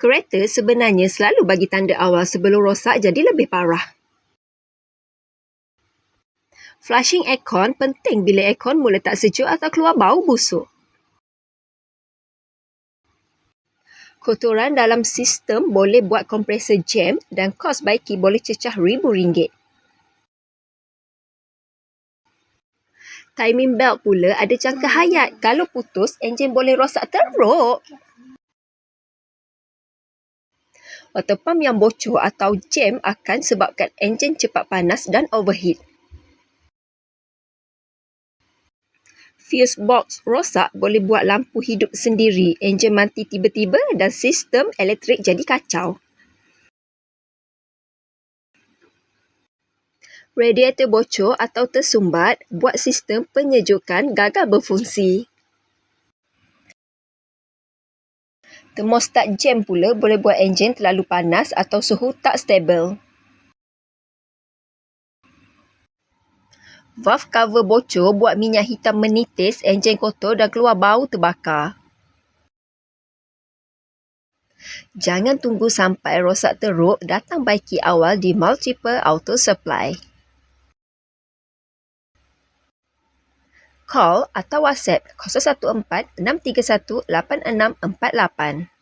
Kereta sebenarnya selalu bagi tanda awal sebelum rosak jadi lebih parah. Flushing aircon penting bila aircon mula tak sejuk atau keluar bau busuk. Kotoran dalam sistem boleh buat kompresor jam dan kos baiki boleh cecah RM1,000. Timing belt pula ada jangka hayat. Kalau putus, enjin boleh rosak teruk. Water pump yang bocor atau jam akan sebabkan enjin cepat panas dan overheat. Fuse box rosak boleh buat lampu hidup sendiri, enjin mati tiba-tiba dan sistem elektrik jadi kacau. Radiator bocor atau tersumbat buat sistem penyejukan gagal berfungsi. Termostat jam pula boleh buat enjin terlalu panas atau suhu tak stabil. Valve cover bocor buat minyak hitam menitis, enjin kotor dan keluar bau terbakar. Jangan tunggu sampai rosak teruk, datang baiki awal di Multiple Auto Supply. Call atau WhatsApp 014 631 8648.